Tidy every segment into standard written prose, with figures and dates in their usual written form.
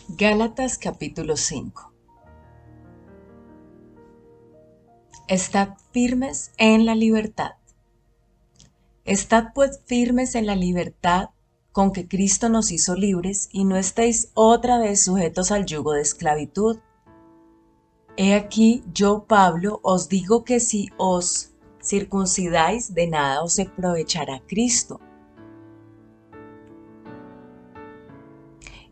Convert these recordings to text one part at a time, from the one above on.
Gálatas capítulo 5. Estad firmes en la libertad. Estad pues firmes en la libertad con que Cristo nos hizo libres, y no estéis otra vez sujetos al yugo de esclavitud. He aquí, yo, Pablo, os digo que si os circuncidáis, de nada os aprovechará Cristo.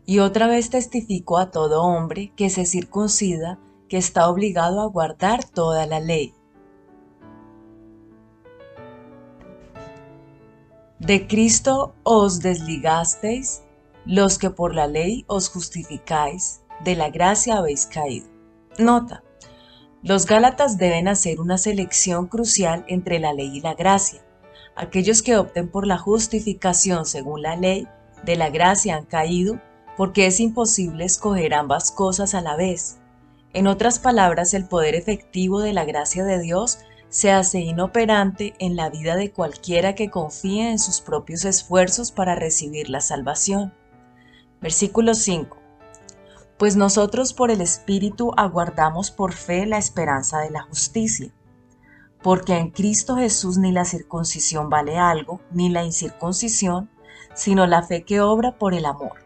Y otra vez testifico a todo hombre que se circuncida, que está obligado a guardar toda la ley. De Cristo os desligasteis, los que por la ley os justificáis, de la gracia habéis caído. Nota: los gálatas deben hacer una selección crucial entre la ley y la gracia. Aquellos que opten por la justificación según la ley de la gracia han caído, porque es imposible escoger ambas cosas a la vez. En otras palabras, el poder efectivo de la gracia de Dios se hace inoperante en la vida de cualquiera que confíe en sus propios esfuerzos para recibir la salvación. Versículo 5. Pues nosotros por el Espíritu aguardamos por fe la esperanza de la justicia. Porque en Cristo Jesús ni la circuncisión vale algo, ni la incircuncisión, sino la fe que obra por el amor.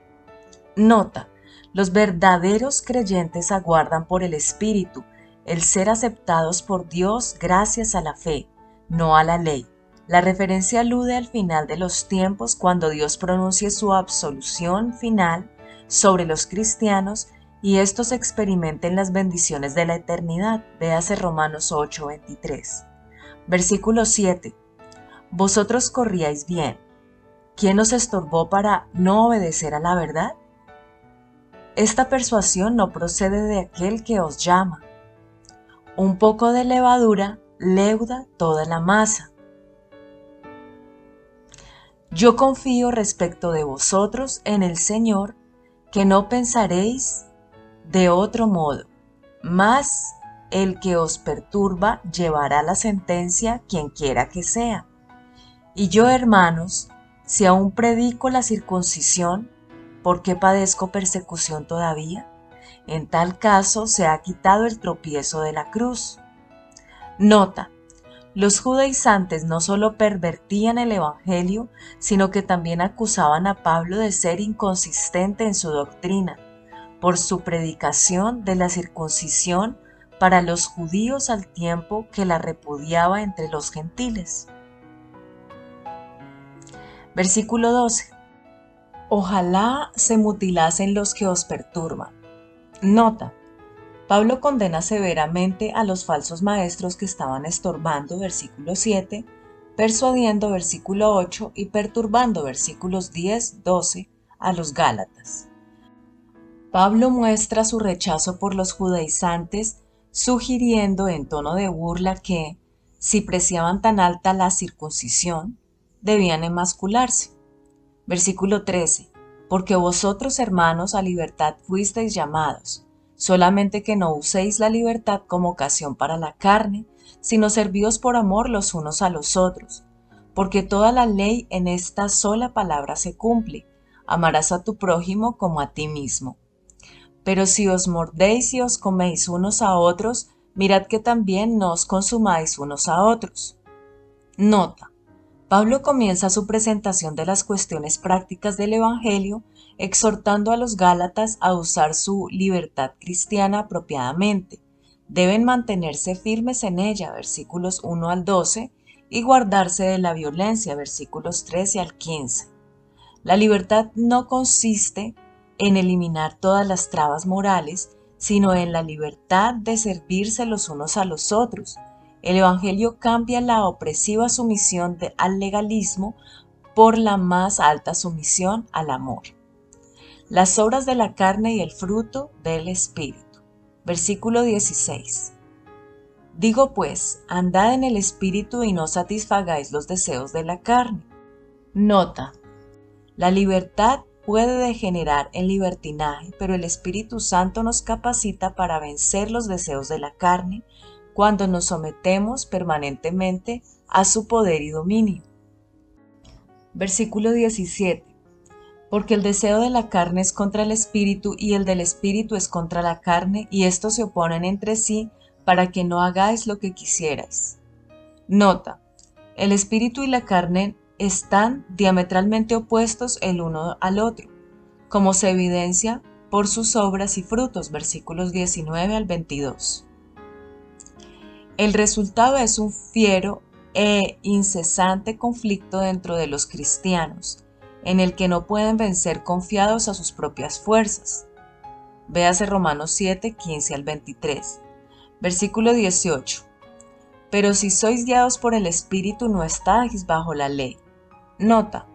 Nota: los verdaderos creyentes aguardan por el Espíritu el ser aceptados por Dios gracias a la fe, no a la ley. La referencia alude al final de los tiempos, cuando Dios pronuncie su absolución final sobre los cristianos y estos experimenten las bendiciones de la eternidad. Véase Romanos 8:23. Versículo 7. Vosotros corríais bien. ¿Quién os estorbó para no obedecer a la verdad? Esta persuasión no procede de aquel que os llama. Un poco de levadura leuda toda la masa. Yo confío respecto de vosotros en el Señor, que no pensaréis de otro modo, mas el que os perturba llevará la sentencia, quien quiera que sea. Y yo, hermanos, si aún predico la circuncisión, ¿por qué padezco persecución todavía? En tal caso se ha quitado el tropiezo de la cruz. Nota: los judaizantes no solo pervertían el Evangelio, sino que también acusaban a Pablo de ser inconsistente en su doctrina, por su predicación de la circuncisión para los judíos al tiempo que la repudiaba entre los gentiles. Versículo 12. Ojalá se mutilasen los que os perturban. Nota: Pablo condena severamente a los falsos maestros que estaban estorbando, versículo 7, persuadiendo, versículo 8, y perturbando, versículos 10, 12, a los gálatas. Pablo muestra su rechazo por los judaizantes, sugiriendo en tono de burla que, si preciaban tan alta la circuncisión, debían emascularse. Versículo 13. Porque vosotros, hermanos, a libertad fuisteis llamados, solamente que no uséis la libertad como ocasión para la carne, sino servíos por amor los unos a los otros. Porque toda la ley en esta sola palabra se cumple: amarás a tu prójimo como a ti mismo. Pero si os mordéis y os coméis unos a otros, mirad que también no os consumáis unos a otros. Nota: Pablo comienza su presentación de las cuestiones prácticas del Evangelio, exhortando a los gálatas a usar su libertad cristiana apropiadamente. Deben mantenerse firmes en ella, versículos 1 al 12, y guardarse de la violencia, versículos 13 al 15. La libertad no consiste en eliminar todas las trabas morales, sino en la libertad de servirse los unos a los otros. El Evangelio cambia la opresiva sumisión al legalismo por la más alta sumisión al amor. Las obras de la carne y el fruto del Espíritu. Versículo 16. Digo pues, andad en el Espíritu y no satisfagáis los deseos de la carne. Nota: la libertad puede degenerar en libertinaje, pero el Espíritu Santo nos capacita para vencer los deseos de la carne cuando nos sometemos permanentemente a su poder y dominio. Versículo 17. Porque el deseo de la carne es contra el espíritu y el del espíritu es contra la carne, y estos se oponen entre sí para que no hagáis lo que quisierais. Nota: el espíritu y la carne están diametralmente opuestos el uno al otro, como se evidencia por sus obras y frutos, versículos 19 al 22. El resultado es un fiero e incesante conflicto dentro de los cristianos, en el que no pueden vencer confiados a sus propias fuerzas. Véase Romanos 7, 15 al 23. Versículo 18. Pero si sois guiados por el Espíritu, no estáis bajo la ley. Nota: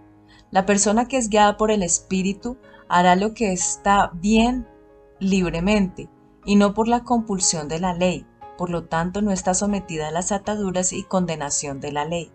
la persona que es guiada por el Espíritu hará lo que está bien libremente y no por la compulsión de la ley. Por lo tanto, no está sometida a las ataduras y condenación de la ley.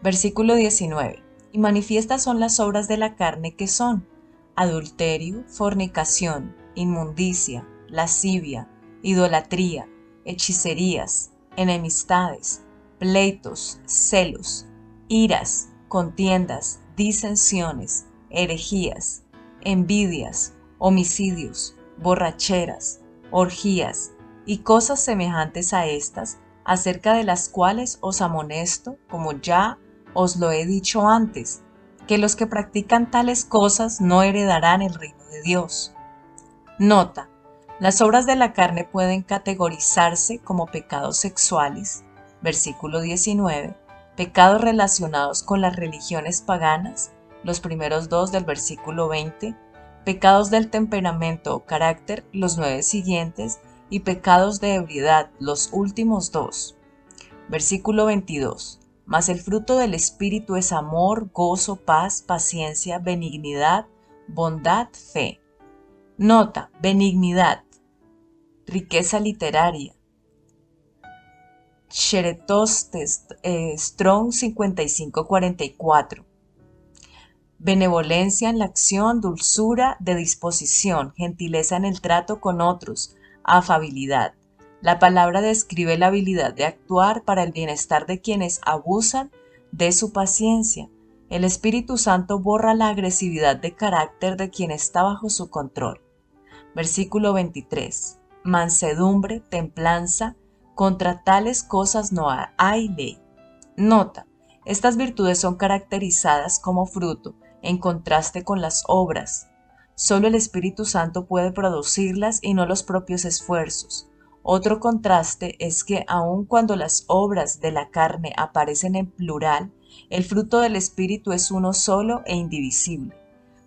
Versículo 19. Y manifiestas son las obras de la carne, que son: adulterio, fornicación, inmundicia, lascivia, idolatría, hechicerías, enemistades, pleitos, celos, iras, contiendas, disensiones, herejías, envidias, homicidios, borracheras, orgías y cosas semejantes a estas, acerca de las cuales os amonesto, como ya os lo he dicho antes, que los que practican tales cosas no heredarán el reino de Dios. Nota: las obras de la carne pueden categorizarse como pecados sexuales, versículo 19, pecados relacionados con las religiones paganas, los primeros dos del versículo 20, pecados del temperamento o carácter, los 9 siguientes, y pecados de ebriedad, los últimos 2. Versículo 22. Mas el fruto del Espíritu es amor, gozo, paz, paciencia, benignidad, bondad, fe. Nota: benignidad, riqueza literaria. Sheretostes, Strong 5544. Benevolencia en la acción, dulzura de disposición, gentileza en el trato con otros, afabilidad. La palabra describe la habilidad de actuar para el bienestar de quienes abusan de su paciencia. El Espíritu Santo borra la agresividad de carácter de quien está bajo su control. Versículo 23. Mansedumbre, templanza, contra tales cosas no hay ley. Nota: estas virtudes son caracterizadas como fruto, en contraste con las obras. Solo el Espíritu Santo puede producirlas y no los propios esfuerzos. Otro contraste es que aun cuando las obras de la carne aparecen en plural, el fruto del Espíritu es uno solo e indivisible.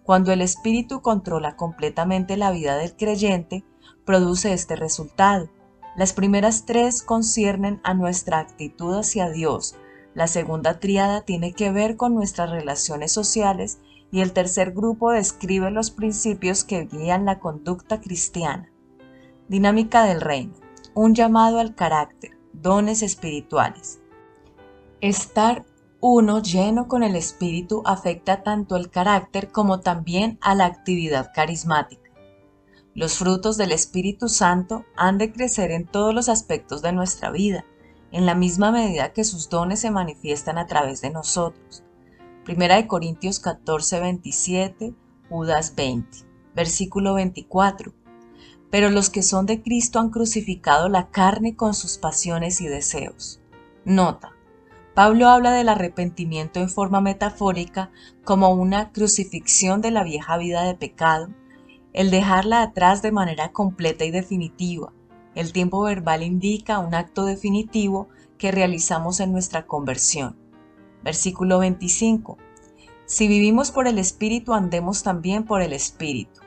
Cuando el Espíritu controla completamente la vida del creyente, produce este resultado. Las primeras 3 conciernen a nuestra actitud hacia Dios, la segunda tríada tiene que ver con nuestras relaciones sociales y el tercer grupo describe los principios que guían la conducta cristiana. Dinámica del reino. Un llamado al carácter, dones espirituales. Estar uno lleno con el Espíritu afecta tanto el carácter como también a la actividad carismática. Los frutos del Espíritu Santo han de crecer en todos los aspectos de nuestra vida, en la misma medida que sus dones se manifiestan a través de nosotros. 1 Corintios 14, 27, Judas 20, versículo 24. Pero los que son de Cristo han crucificado la carne con sus pasiones y deseos. Nota: Pablo habla del arrepentimiento en forma metafórica como una crucifixión de la vieja vida de pecado, el dejarla atrás de manera completa y definitiva. El tiempo verbal indica un acto definitivo que realizamos en nuestra conversión. Versículo 25. Si vivimos por el Espíritu, andemos también por el Espíritu.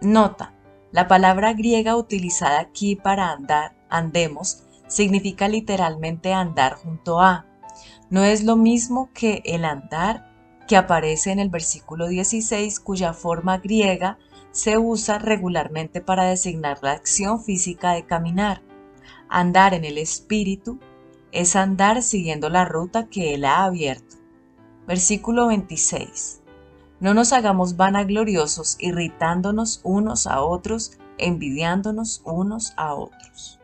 Nota: la palabra griega utilizada aquí para andar, andemos, significa literalmente andar junto a. No es lo mismo que el andar que aparece en el versículo 16, cuya forma griega se usa regularmente para designar la acción física de caminar. Andar en el Espíritu es andar siguiendo la ruta que Él ha abierto. Versículo 26. No nos hagamos vanagloriosos, irritándonos unos a otros, envidiándonos unos a otros.